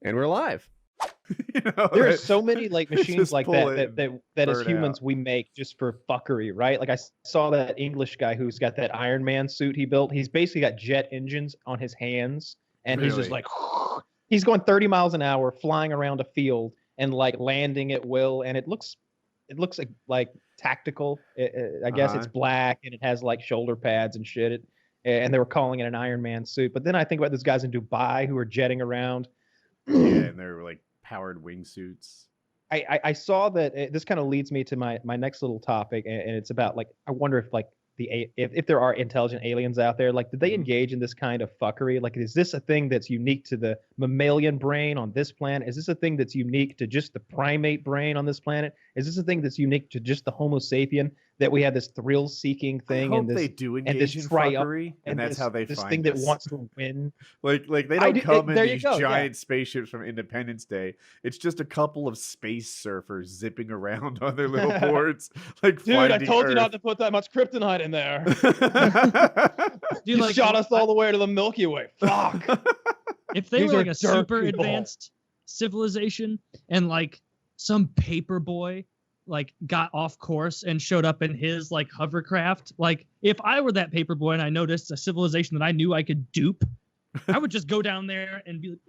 And we're live. There are so many like machines like that as humans out. we make just for fuckery, right? Like I saw that English guy who's got that Iron Man suit he built. He's basically got jet engines on his hands, and he's just like he's going 30 miles an hour, flying around a field and like landing at will. And it looks like tactical. I guess it's black and it has like shoulder pads and shit. And they were calling it an Iron Man suit. But then I think about those guys in Dubai who are jetting around. Yeah, and they're like powered wingsuits. I saw that this kind of leads me to my next little topic, and it's about like I wonder if like if there are intelligent aliens out there, like did they engage in this kind of fuckery? Like, is this a thing that's unique to the mammalian brain on this planet? Is this a thing that's unique to just the primate brain on this planet? Is this a thing that's unique to just the Homo sapien, that we have this thrill-seeking thing? I hope and this, they do engage in fuckery, and that's how they this find thing us. that wants to win. Like they don't come in these giant spaceships from Independence Day. It's just a couple of space surfers zipping around on their little boards. Like, dude, I told you not to put that much kryptonite in there. Dude, you shot us all the way to the Milky Way. Fuck. If they were like a super advanced civilization and like some paper boy like got off course and showed up in his like hovercraft, like if I were that paper boy and I noticed a civilization that I knew I could dupe, I would just go down there and be like,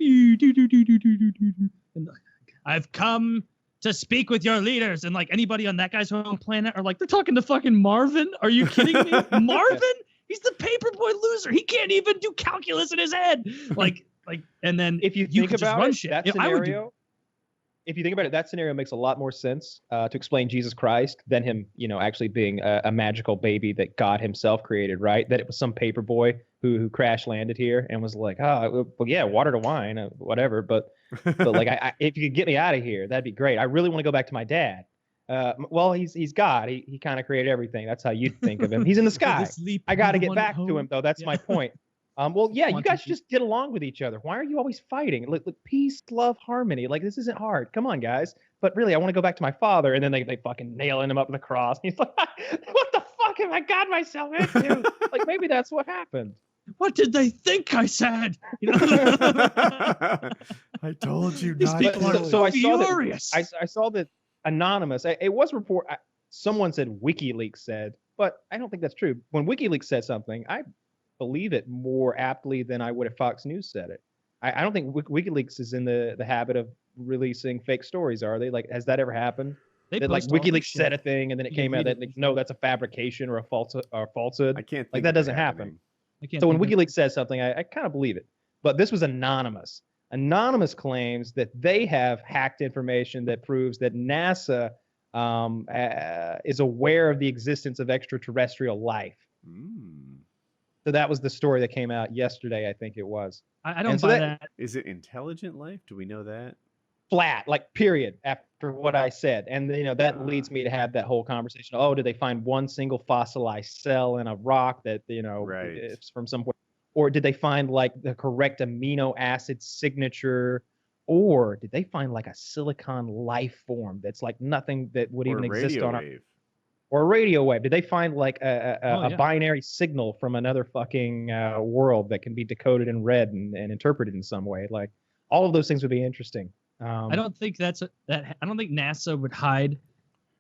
and I've come to speak with your leaders. And like anybody on that guy's home planet are like, they're talking to fucking Marvin. Are you kidding me? Marvin? He's the paperboy loser. He can't even do calculus in his head. Like, and then if you think about run it, shit. that scenario, if you think about it, that scenario makes a lot more sense to explain Jesus Christ than him, actually being a magical baby that God himself created, right? That it was some paper boy who crash landed here and was like, oh, well, yeah, water to wine, whatever. But like, if you could get me out of here, that'd be great. I really want to go back to my dad. Well, he's God. He kind of created everything. That's how you think of him. He's in the sky. I got to get back to him, though. That's my point. Well, yeah, you guys just get along with each other. Why are you always fighting? Look, peace, love, harmony. Like, this isn't hard. Come on, guys. But really, I want to go back to my father. And then they fucking nailing him up with a cross. And he's like, what the fuck have I got myself into? Like, maybe that's what happened. What did they think I said? I told you not to. So I saw that anonymous. It was someone said WikiLeaks said, but I don't think that's true. When WikiLeaks said something, I believe it more aptly than I would if Fox News said it. I don't think WikiLeaks is in the habit of releasing fake stories, are they? Like, has that ever happened? That like WikiLeaks said a thing and then it came out that no, that's a fabrication or a falsehood. I can't think like that doesn't happen. So when WikiLeaks says something, I kind of believe it. But this was anonymous. Anonymous claims that they have hacked information that proves that NASA is aware of the existence of extraterrestrial life. So that was the story that came out yesterday, I think it was. I don't buy that. Is it intelligent life? Do we know that? Flat, like period, after what I said. And, that leads me to have that whole conversation. Oh, did they find one single fossilized cell in a rock that, it's from somewhere? Or did they find like the correct amino acid signature? Or did they find like a silicon life form that's like nothing that would even exist on our... Or a radio wave? Did they find like a binary signal from another fucking world that can be decoded and read and interpreted in some way? Like, all of those things would be interesting. I don't think I don't think NASA would hide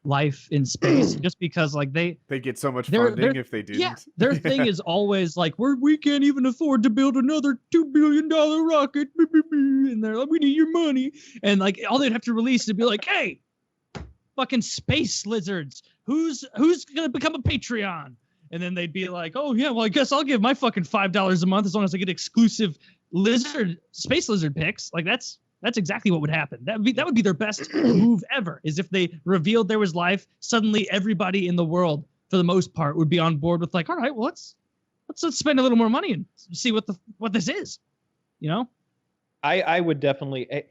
life in space just because like they get so much funding if they didn't. Yeah, their thing is always like we can't even afford to build another $2 billion rocket, and they're like, we need your money, and like all they'd have to release would be like, hey, fucking space lizards, who's gonna become a Patreon? And then they'd be like, oh yeah, well I guess I'll give my fucking $5 a month as long as I get exclusive space lizard pics. Like that's exactly what would happen. That would be their best move ever, is if they revealed there was life, suddenly everybody in the world, for the most part, would be on board with like, all right, well, let's spend a little more money and see what this is, I would definitely.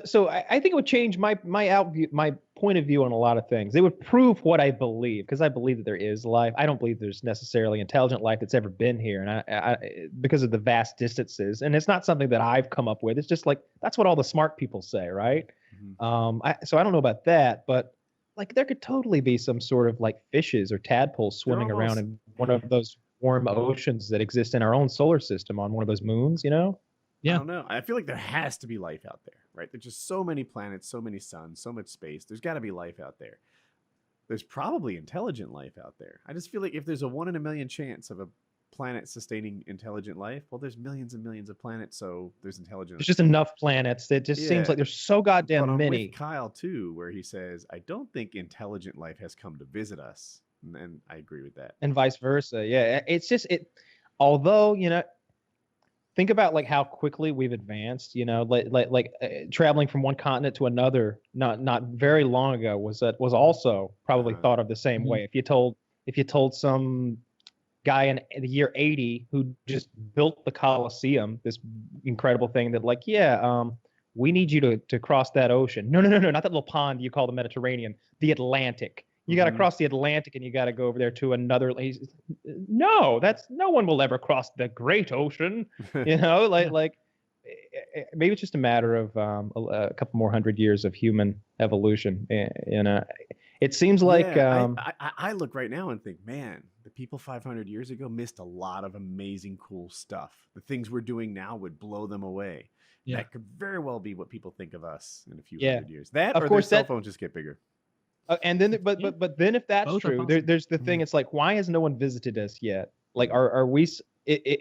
So I think it would change my point of view on a lot of things. It would prove what I believe, because I believe that there is life. I don't believe there's necessarily intelligent life that's ever been here, and I because of the vast distances. And it's not something that I've come up with. It's just like that's what all the smart people say, right? So I don't know about that, but like there could totally be some sort of like fishes or tadpoles swimming around in one of those warm oceans that exist in our own solar system on one of those moons, Yeah. I don't know. I feel like there has to be life out there, right? There's just so many planets, so many suns, so much space. There's got to be life out there. There's probably intelligent life out there. I just feel like if there's a 1 in a million chance of a planet sustaining intelligent life, well, there's millions and millions of planets, so there's intelligent. There's just enough planets. It just seems like there's so goddamn but I'm many. with Kyle too, where he says, I don't think intelligent life has come to visit us. And I agree with that. And vice versa. Yeah. It's just although, think about like how quickly we've advanced, traveling from one continent to another, not very long ago was also probably thought of the same way. If you told some guy in the year 80 who just built the Colosseum, this incredible thing that we need you to cross that ocean. No, not that little pond you call the Mediterranean, the Atlantic. You got to cross the Atlantic and you got to go over there to another. No one will ever cross the Great Ocean. Like maybe it's just a matter of a couple more 100 years of human evolution. It seems like I look right now and think, man, the people 500 years ago missed a lot of amazing, cool stuff. The things we're doing now would blow them away. Yeah. That could very well be what people think of us in a few hundred years. That, of course, their cell phones just get bigger. And then, but then, if that's true, there's the thing. It's like, why has no one visited us yet? Like, are we?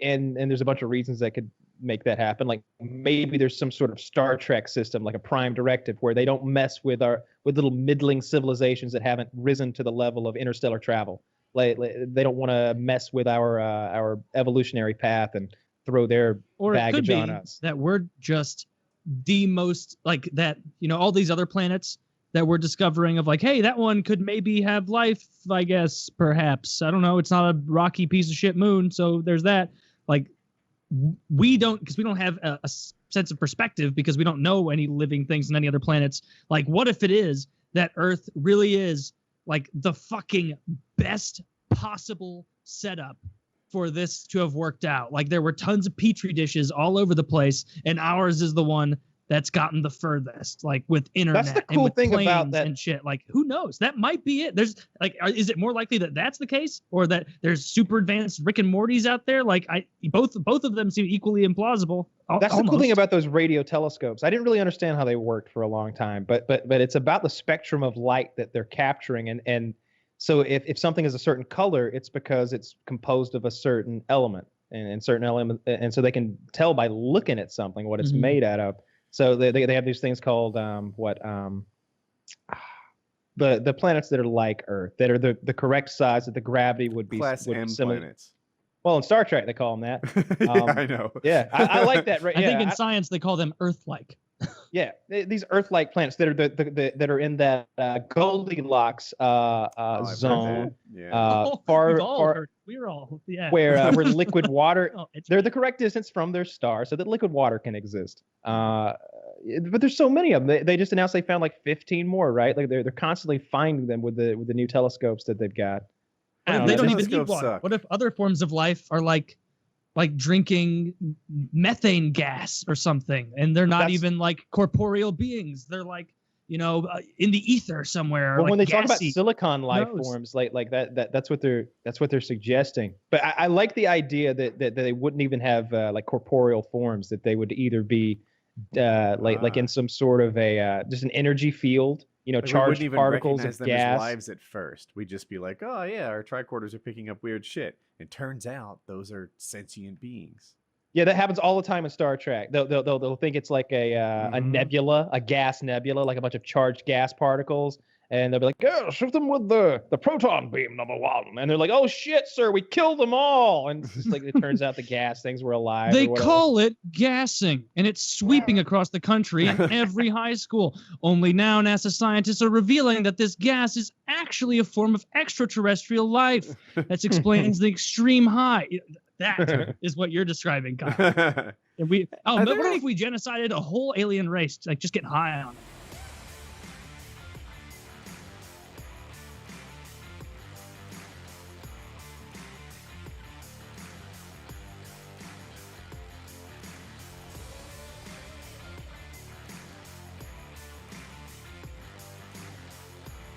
And there's a bunch of reasons that could make that happen. Like, maybe there's some sort of Star Trek system, like a prime directive, where they don't mess with little middling civilizations that haven't risen to the level of interstellar travel. Like they don't want to mess with our evolutionary path and throw their baggage on us. That we're just the most like that. All these other planets that we're discovering of like, hey, that one could maybe have life, I guess, perhaps. I don't know. It's not a rocky piece of shit moon, so there's that. Like, we don't have a sense of perspective because we don't know any living things on any other planets. Like, what if it is that Earth really is like the fucking best possible setup for this to have worked out? Like, there were tons of petri dishes all over the place, and ours is the one that's gotten the furthest, like with internet. That's the cool thing about that and shit. Like, who knows? That might be it. There's like, is it more likely that that's the case, or that there's super advanced Rick and Mortys out there? Like, both of them seem equally implausible. That's the cool thing about those radio telescopes. I didn't really understand how they worked for a long time, but it's about the spectrum of light that they're capturing, and so if something is a certain color, it's because it's composed of a certain element, and certain element, and so they can tell by looking at something what it's made out of. So they have these things called the planets that are like Earth, that are the correct size, that the gravity would be Class M planets. Well, in Star Trek they call them that. Yeah, I know. Yeah, I like that. Right? I think in science they call them Earth-like. Yeah, these Earth-like planets that are that are in that Goldilocks zone. Yeah. Where liquid water, they're the correct distance from their star so that liquid water can exist. But there's so many of them. They just announced they found like 15 more, right? Like they're constantly finding them with the new telescopes that they've got. They don't even need water. What if other forms of life are like drinking methane gas or something, and they're not even like corporeal beings? They're like, in the ether somewhere. Well, like when they gassy. talk about silicon life forms, like that's what they're suggesting. But I like the idea that they wouldn't even have like corporeal forms. That they would either be like in some sort of a just an energy field. Charged particles of gas. As lives at first. We'd just be like, oh yeah, our tricorders are picking up weird shit. It turns out those are sentient beings. Yeah, that happens all the time in Star Trek. They'll think it's like a nebula, a gas nebula, like a bunch of charged gas particles, and they'll be like, "Yeah, shoot them with the proton beam number 1." And they're like, "Oh shit, sir, we killed them all." And it's just like it turns out the gas things were alive. They call it gassing, and it's sweeping across the country in every high school. Only now NASA scientists are revealing that this gas is actually a form of extraterrestrial life. That explains the extreme high. That is what you're describing, Kyle. And what if we genocided a whole alien race, like just get high on it?